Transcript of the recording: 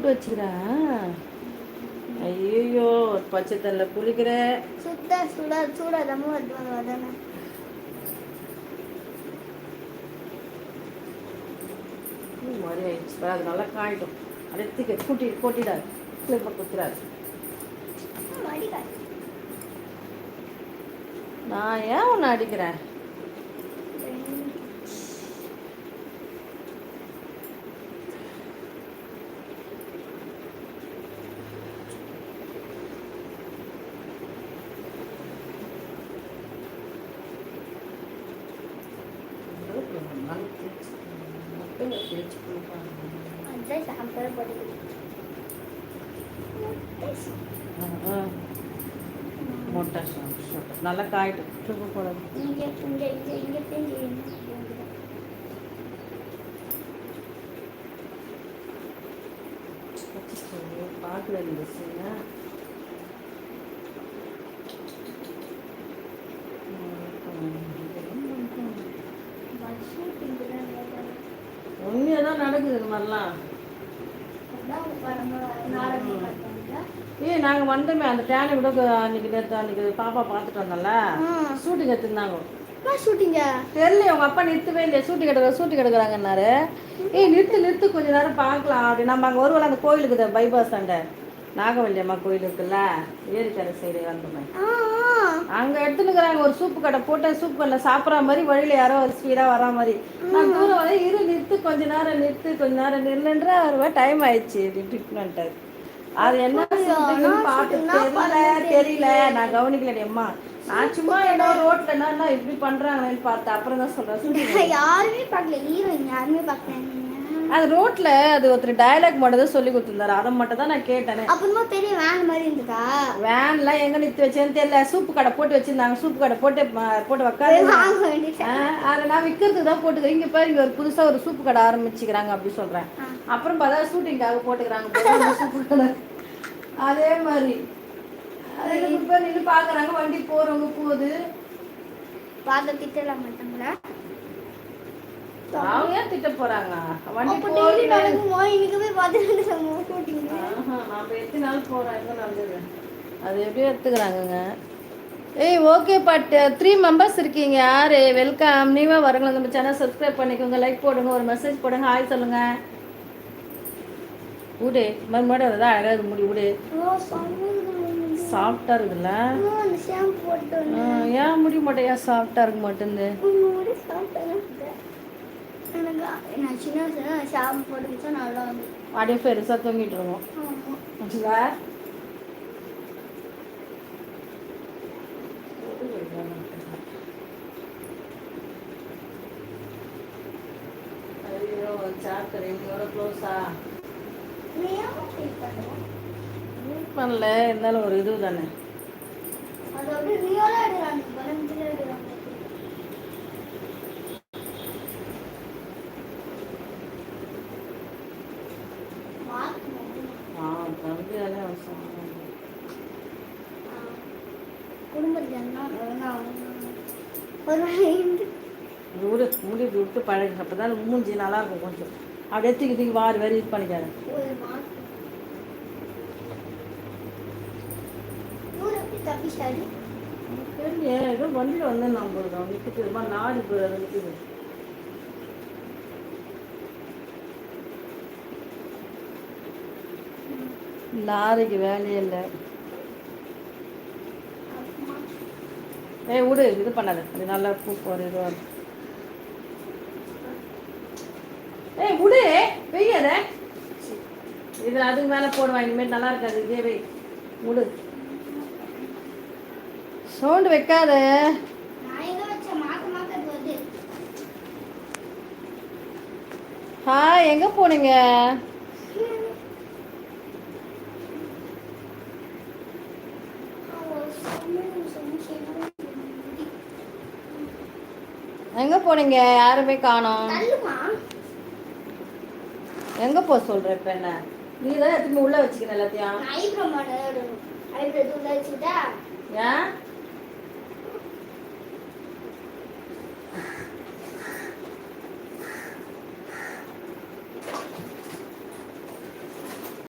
போட்டு வச்சுக்கிறேன். ஐயோ பச்சை தண்ணில குளிக்கிற சூடாதமும் வருது. மாதிரி ஆயிடுச்சு. அது நல்லா காயிட்டும். அடுத்துக்கு கொட்டிடாது. கிளிப்பை குத்துறாது. நான் ஏன் ஒன்று அடிக்கிறேன்? மொட்டை நல்லா காயிட்டு கூடாது. பார்க்கல இருந்துச்சுங்க. உண்மையாதான் நடக்குது இது மாதிரிலாம். நாங்கள் வந்தோமே அந்த டேனை விட அன்னைக்கு பாப்பா பார்த்துட்டு வந்தோம்ல, ஷூட்டிங் எடுத்துருந்தாங்க. ஷூட்டிங்க தெரியல, உங்க அப்பா நிறுத்தவே இல்லையா? ஷூட்டிங் எடுக்கிறாங்கன்னாரு. நிறுத்து கொஞ்ச நேரம் பார்க்கலாம் அப்படி. நம்ம அங்கே ஒருவேளை அந்த கோயிலுக்கு பைபாஸ் அண்ட நாகவல்லியம்மா கோயில் இருக்குல்ல, ஏரிக்கரை சைடு வந்தோமே, அங்கே எடுத்துனுக்குறாங்க. ஒரு சூப்பு கடை போட்டேன். சூப்பு கடை சாப்பிட்ற மாதிரி வழியில் யாரோ ஒரு ஸ்பீடாக வரா மாதிரி. நான் தூரம் வந்து நிறுத்து கொஞ்ச நேரம் நில்லுன்ற ஒரு டைம் ஆயிடுச்சு ட்ரீட்மெண்ட்டு. அது என்ன பார்த்து தெரியல, நான் கவனிக்கலடி அம்மா. நான் சும்மா ஏதோ ரோட்ல என்ன இப்படி பண்றாங்கன்னு பார்த்தேன். அப்புறம் தான் சொல்றேன், யாருமே பார்க்கல, ஹீரோயின் யாருமே பார்க்கல. அது ரோட்ல அது ஒருத்தர் டயலாக் மட்டும் தான் சொல்லி கொடுத்துருந்தாரு. அதை மட்டும் தான் நான் கேட்டேன். அப்புறமா பெரிய வேன் மாதிரி இருந்ததா? வேன்லாம் எங்க நிறுத்தி வச்சேன்னு தெரியல. சூப்பு கடை போட்டு வச்சிருந்தாங்க. சூப்பு கடை போட்டு வைக்காது. அதை நான் விற்கிறதுக்கு தான் போட்டுக்கிறேன். இங்க பாரு, இங்க ஒரு புதுசா ஒரு சூப்பு கடை ஆரம்பிச்சுக்கிறாங்க அப்படி சொல்றேன். அப்புறம் பார்த்தா ஷூட்டிங்காக போட்டுக்கிறாங்க சூப்பு கடை. அதே மாதிரி நின்று பாக்குறாங்க. வண்டி போறவங்க போகுது. பார்க்க திட்டலாம் மாட்டாங்களா? அவங்க ஏன் திட்ட போறாங்க? வண்டி நம்ம எத்தனை நாள் போறோம், எங்க நல்லது. அது எப்படி எடுத்துக்கிறாங்கங்க. ஓகே பட் 3 மெம்பர்ஸ் இருக்கீங்க. யாரு வெல்கம். நீவே வரங்களா? நம்ம சேனல் சப்ஸ்கிரைப் பண்ணிக்கோங்க, லைக் போடுங்க, ஒரு மெசேஜ் போடுங்க, ஹாய் சொல்லுங்க. விடு மறுபடியும் அதான் அழகாக முடி விடு. சாஃப்டா இருக்குல்ல? ஏன் முடி மட்டும் ஏன் சாஃப்டா இருக்க மாட்டேங்குது? அப்படியே பெருசா தொங்கிட்டு இருக்கோம். பண்ணல இருந்தாலும் ஒரு இது தானே. முடி விட்டு பழகு. அப்பதான் மூஞ்சி நல்லா இருக்கும். கொஞ்சம் அப்படியே தூக்கி வாரி இது பண்ணிக்காது. ஏதோ வண்டியில் வந்து நம்ம நிற்குது நாடி நிற்குது. லாரிக்கு வேலையே இல்லை. விடு, இது பண்ணாது. அது நல்லா பூ போகிற இதுவாக. விடு வெய்யாத. இது அதுக்கு மேலே போடுவான். இனிமேல் நல்லா இருக்காது. இதே வை. விடு, சவுண்டு வைக்காத. எங்க போனீங்க? எங்க போனீங்க? யாருமே காணோம். எங்க போ சொல்ற? இப்ப என்ன நீ தான் எடுத்துட்டு உள்ள வச்சுக்கணும் எல்லாத்தையும். ஏன்